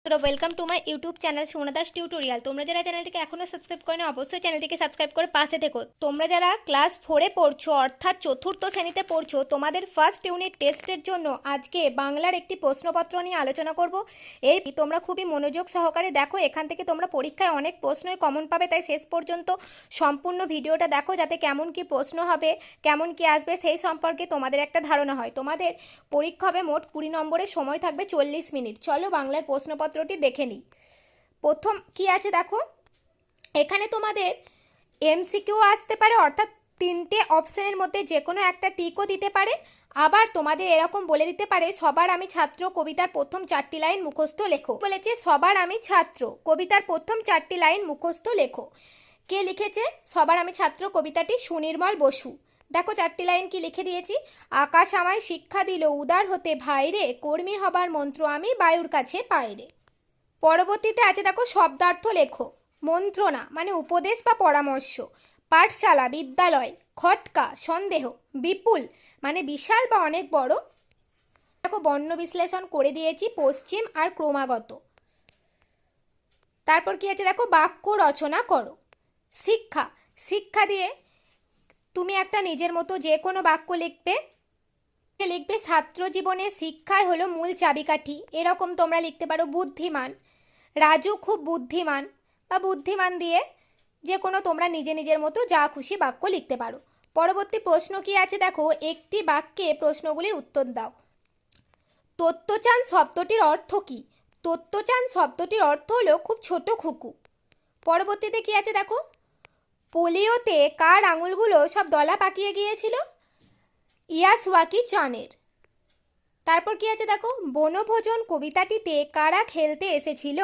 তো welcome to my YouTube channel Sumana Das tutorial. তোমরা যারা চ্যানেলটিকে এখনো সাবস্ক্রাইব করো না অবশ্যই চ্যানেলটিকে সাবস্ক্রাইব করে পাশে থেকো। তোমরা যারা ক্লাস 4-এ পড়ছো অর্থাৎ চতুর্থ শ্রেণীতে পড়ছো, তোমাদের ফার্স্ট ইউনিট টেস্টের জন্য আজকে বাংলার একটি প্রশ্নপত্র নিয়ে আলোচনা করব। এই তোমরা খুবই মনোযোগ সহকারে দেখো, এখান থেকে তোমরা পরীক্ষায় অনেক প্রশ্নই কমন পাবে, তাই শেষ পর্যন্ত সম্পূর্ণ ভিডিওটা দেখো যাতে কেমন কি প্রশ্ন হবে, কেমন কি আসবে সেই সম্পর্কে তোমাদের একটা ধারণা হয়। তোমাদের পরীক্ষা হবে মোট 20 নম্বরের, সময় থাকবে 40 মিনিট। চলো বাংলার প্রশ্নপত্রটি দেখে নিই। প্রথম কি আছে দেখো, এখানে তোমাদের এমসিকিউ আসতে পারে, অর্থাৎ 3টে অপশনের মধ্যে যে কোনো একটা টিকও দিতে পারে। আবার তোমাদের এরকম বলে দিতে পারে সবার আমি ছাত্র কবিতার প্রথম 4টি লাইন মুখস্থ লেখো। বলেছে সবার আমি ছাত্র কবিতার প্রথম 4টি লাইন মুখস্থ লেখো। কে লিখেছে সবার আমি ছাত্র কবিতাটি? সুনির্মল বসু। দেখো 4টি লাইন কি লিখে দিয়েছি। আকাশ আমায় শিক্ষা দিল উদার হতে ভাইরে, কর্মী হবার মন্ত্র আমি বায়ুর কাছে পাইরে। পরবর্তীতে আছে দেখো শব্দার্থ লেখো। মন্ত্রণা মানে উপদেশ বা পরামর্শ, পাঠশালা বিদ্যালয়, খটকা সন্দেহ, বিপুল মানে বিশাল বা অনেক বড়। দেখো বর্ণ বিশ্লেষণ করে দিয়েছি, পশ্চিম আর ক্রমাগত। তারপর কি আছে দেখো বাক্য রচনা করো। শিক্ষা, শিক্ষা দিয়ে তুমি একটা নিজের মতো যে কোনো বাক্য লিখবে। ছাত্র জীবনে শিক্ষাই হলো মূল চাবিকাঠি, এরকম তোমরা লিখতে পারো। বুদ্ধিমান, রাজু খুব বুদ্ধিমান বা বুদ্ধিমান দিয়ে যে কোনো তোমরা নিজের মতো যা খুশি বাক্য লিখতে পারো। পরবর্তী প্রশ্ন কি আছে দেখো, একটি বাক্যে প্রশ্নগুলির উত্তর দাও। তত্ত্বচান শব্দটির অর্থ কি? তত্ত্বচান শব্দটির অর্থ হলো খুব ছোট খুকু। পরবর্তীতে কি আছে দেখো, পোলিওতে কার আঙুলগুলো সব দলা পাকিয়ে গিয়েছিল? ইয়াসুয়াকি চানের। তারপর কি আছে দেখো, বনভোজন কবিতাটিতে কারা খেলতে এসেছিল?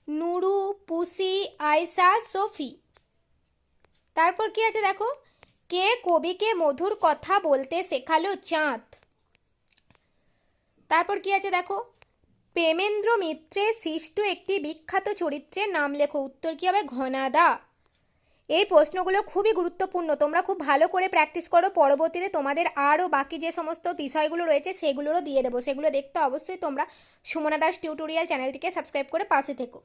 নুরু, পুসি, আয়সা, সোফি। তারপর কি আছে দেখো, কে কবিকে মধুর কথা বলতে শেখালো? চাঁদ। তারপর কি আছে দেখো, প্রেমেন্দ্র মিত্রের সৃষ্ট একটি বিখ্যাত চরিত্রের নাম লেখো। উত্তর কি হবে? ঘনাদা। এই প্রশ্নগুলো খুবই গুরুত্বপূর্ণ, তোমরা খুব ভালো করে প্র্যাকটিস করো। পরবর্তীতে তোমাদের আরও বাকি যে সমস্ত বিষয়গুলো রয়েছে সেগুলোরও দিয়ে দেবো, সেগুলো দেখতে অবশ্যই তোমরা সুমনা দাস টিউটোরিয়াল চ্যানেলটিকে সাবস্ক্রাইব করে পাশে থেকো।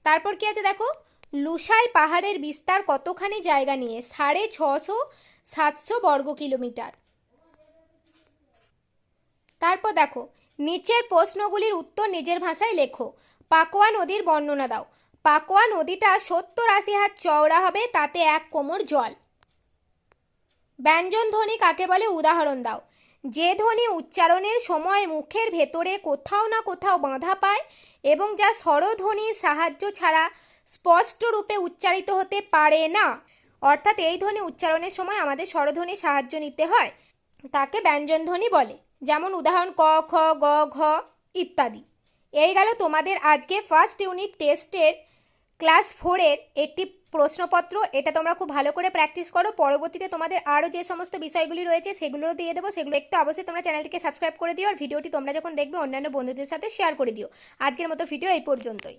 তারপর কি আছে দেখো, লুসাই পাহাড়ের বিস্তার কতখানি জায়গা নিয়ে? 650-700 বর্গ কিলোমিটার। তারপর দেখো নিচের প্রশ্নগুলির উত্তর নিজের ভাষায় লেখো। পাকোয়া নদীর বর্ণনা দাও। পাকোয়া নদীটা 70-80 হাত চওড়া হবে, তাতে 1 কোমর জল। ব্যঞ্জন ধ্বনি কাকে বলে? উদাহরণ দাও। যে ধ্বনি উচ্চারণের সময় মুখের ভেতরে কোথাও না কোথাও বাঁধা পায় এবং যা স্বরধ্বনির সাহায্য ছাড়া স্পষ্ট রূপে উচ্চারিত হতে পারে না, অর্থাৎ এই ধ্বনি উচ্চারণের সময় আমাদের স্বরধ্বনির সাহায্য নিতে হয়, তাকে ব্যঞ্জন ধ্বনি বলে। যেমন উদাহরণ ক, খ, গ, ঘ ইত্যাদি। এই গেল তোমাদের আজকে ফার্স্ট ইউনিট টেস্টের ক্লাস 4-এর একটি প্রশ্নপত্র। এটা তোমরা খুব ভালো করে প্র্যাকটিস করো। পরবর্তীতে তোমাদের আরও যে সমস্ত বিষয়গুলি রয়েছে সেগুলোও দিয়ে দেবো, সেগুলো একটু অবশ্যই তোমরা চ্যানেলটিকে সাবস্ক্রাইব করে দিও। আর ভিডিওটি তোমরা যখন দেখবে অন্যান্য বন্ধুদের সাথে শেয়ার করে দিও। আজকের মতো ভিডিও এই পর্যন্তই।